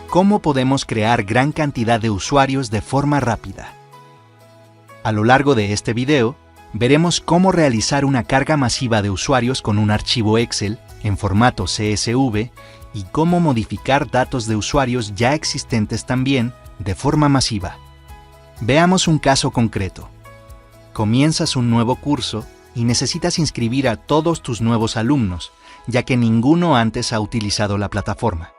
¿Cómo podemos crear gran cantidad de usuarios de forma rápida? A lo largo de este video, veremos cómo realizar una carga masiva de usuarios con un archivo Excel en formato CSV y cómo modificar datos de usuarios ya existentes también de forma masiva. Veamos un caso concreto. Comienzas un nuevo curso y necesitas inscribir a todos tus nuevos alumnos, ya que ninguno antes ha utilizado la plataforma.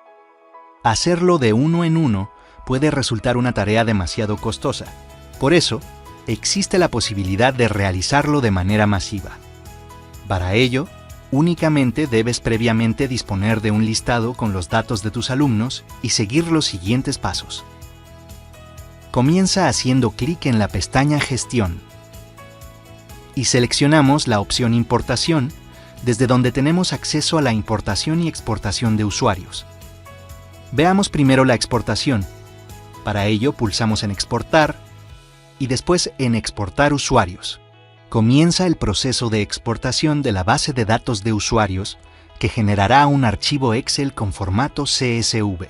Hacerlo de uno en uno puede resultar una tarea demasiado costosa. Por eso, existe la posibilidad de realizarlo de manera masiva. Para ello, únicamente debes previamente disponer de un listado con los datos de tus alumnos y seguir los siguientes pasos. Comienza haciendo clic en la pestaña Gestión y seleccionamos la opción Importación, desde donde tenemos acceso a la importación y exportación de usuarios. Veamos primero la exportación. Para ello pulsamos en Exportar y después en Exportar usuarios. Comienza el proceso de exportación de la base de datos de usuarios, que generará un archivo Excel con formato CSV.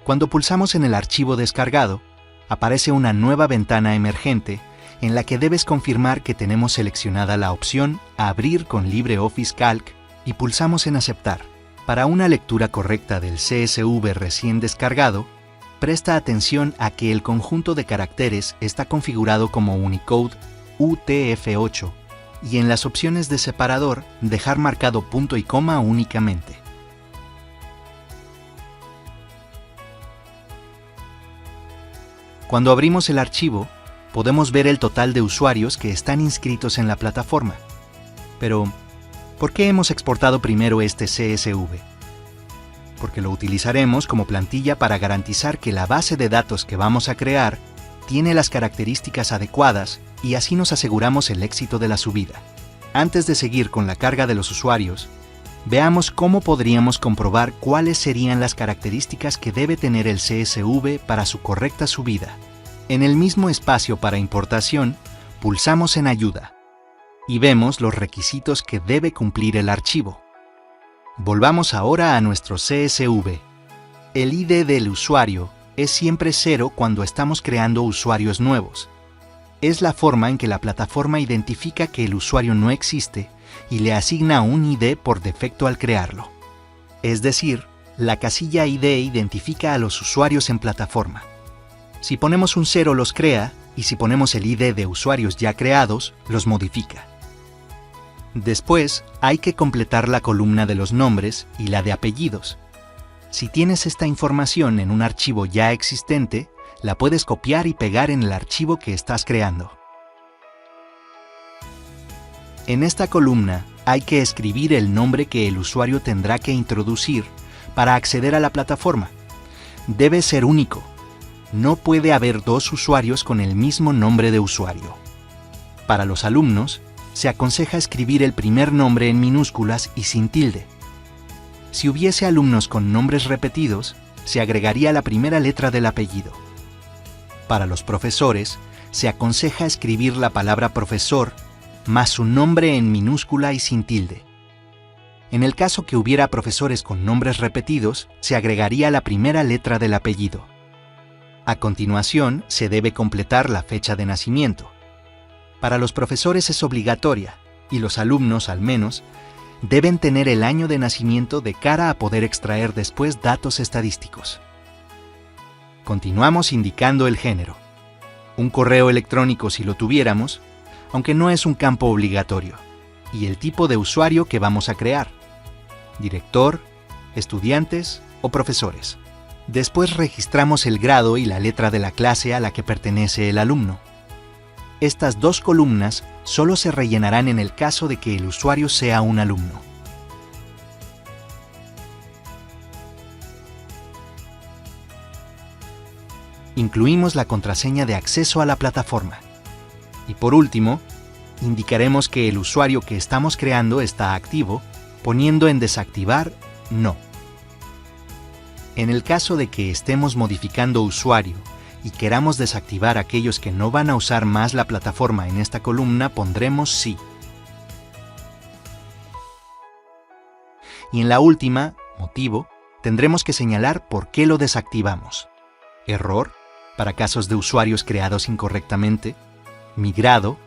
Cuando pulsamos en el archivo descargado, aparece una nueva ventana emergente en la que debes confirmar que tenemos seleccionada la opción Abrir con LibreOffice Calc y pulsamos en Aceptar. Para una lectura correcta del CSV recién descargado, presta atención a que el conjunto de caracteres está configurado como Unicode UTF-8 y en las opciones de separador dejar marcado punto y coma únicamente. Cuando abrimos el archivo, podemos ver el total de usuarios que están inscritos en la plataforma. Pero, ¿por qué hemos exportado primero este CSV? Porque lo utilizaremos como plantilla para garantizar que la base de datos que vamos a crear tiene las características adecuadas y así nos aseguramos el éxito de la subida. Antes de seguir con la carga de los usuarios, veamos cómo podríamos comprobar cuáles serían las características que debe tener el CSV para su correcta subida. En el mismo espacio para importación, pulsamos en Ayuda y vemos los requisitos que debe cumplir el archivo. Volvamos ahora a nuestro CSV. El ID del usuario es siempre 0 cuando estamos creando usuarios nuevos. Es la forma en que la plataforma identifica que el usuario no existe y le asigna un ID por defecto al crearlo. Es decir, la casilla ID identifica a los usuarios en plataforma. Si ponemos un 0 los crea y si ponemos el ID de usuarios ya creados, los modifica. Después, hay que completar la columna de los nombres y la de apellidos. Si tienes esta información en un archivo ya existente, la puedes copiar y pegar en el archivo que estás creando. En esta columna hay que escribir el nombre que el usuario tendrá que introducir para acceder a la plataforma. Debe ser único. No puede haber dos usuarios con el mismo nombre de usuario. Para los alumnos, se aconseja escribir el primer nombre en minúsculas y sin tilde. Si hubiese alumnos con nombres repetidos, se agregaría la primera letra del apellido. Para los profesores, se aconseja escribir la palabra profesor más su nombre en minúscula y sin tilde. En el caso que hubiera profesores con nombres repetidos, se agregaría la primera letra del apellido. A continuación, se debe completar la fecha de nacimiento. Para los profesores es obligatoria, y los alumnos, al menos, deben tener el año de nacimiento de cara a poder extraer después datos estadísticos. Continuamos indicando el género. Un correo electrónico si lo tuviéramos, aunque no es un campo obligatorio, y el tipo de usuario que vamos a crear: director, estudiantes o profesores. Después registramos el grado y la letra de la clase a la que pertenece el alumno. Estas dos columnas solo se rellenarán en el caso de que el usuario sea un alumno. Incluimos la contraseña de acceso a la plataforma. Y por último, indicaremos que el usuario que estamos creando está activo, poniendo en desactivar no. En el caso de que estemos modificando usuario y queramos desactivar aquellos que no van a usar más la plataforma en esta columna, pondremos sí. Y en la última, motivo, tendremos que señalar por qué lo desactivamos. Error, para casos de usuarios creados incorrectamente. Migrado,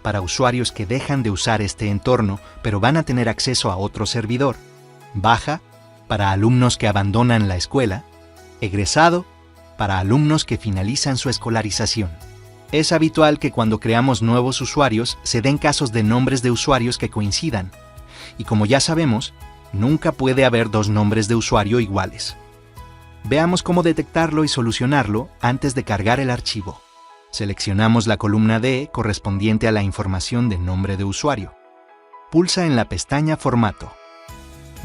para usuarios que dejan de usar este entorno pero van a tener acceso a otro servidor. Baja, para alumnos que abandonan la escuela. Egresado, para alumnos que finalizan su escolarización. Es habitual que cuando creamos nuevos usuarios se den casos de nombres de usuarios que coincidan. Y como ya sabemos, nunca puede haber dos nombres de usuario iguales. Veamos cómo detectarlo y solucionarlo antes de cargar el archivo. Seleccionamos la columna D correspondiente a la información de nombre de usuario. Pulsa en la pestaña Formato.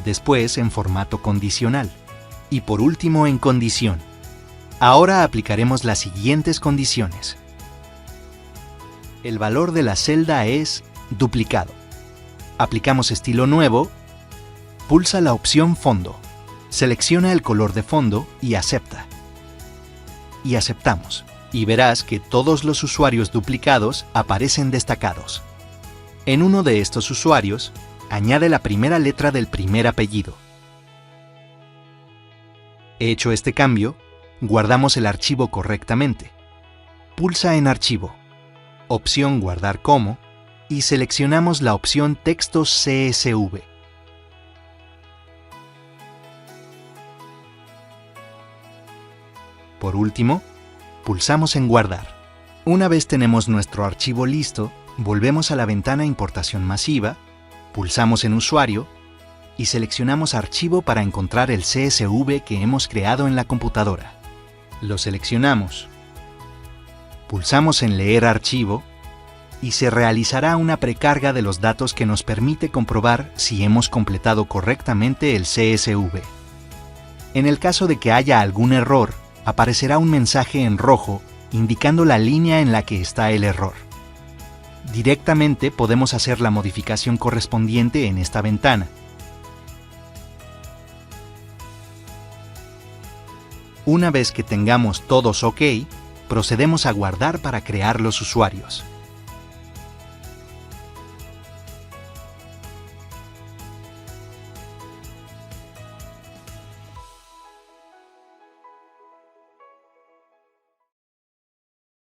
Después en Formato condicional. Y por último en Condición. Ahora aplicaremos las siguientes condiciones. El valor de la celda es duplicado. Aplicamos estilo nuevo. Pulsa la opción Fondo. Selecciona el color de fondo y acepta. Y aceptamos. Y verás que todos los usuarios duplicados aparecen destacados. En uno de estos usuarios, añade la primera letra del primer apellido. Hecho este cambio, guardamos el archivo correctamente. Pulsa en Archivo, opción Guardar como, y seleccionamos la opción Texto CSV. Por último, pulsamos en Guardar. Una vez tenemos nuestro archivo listo, volvemos a la ventana Importación masiva, pulsamos en Usuario y seleccionamos Archivo para encontrar el CSV que hemos creado en la computadora. Lo seleccionamos. Pulsamos en Leer archivo y se realizará una precarga de los datos que nos permite comprobar si hemos completado correctamente el CSV. En el caso de que haya algún error, aparecerá un mensaje en rojo indicando la línea en la que está el error. Directamente podemos hacer la modificación correspondiente en esta ventana. Una vez que tengamos todos OK, procedemos a guardar para crear los usuarios.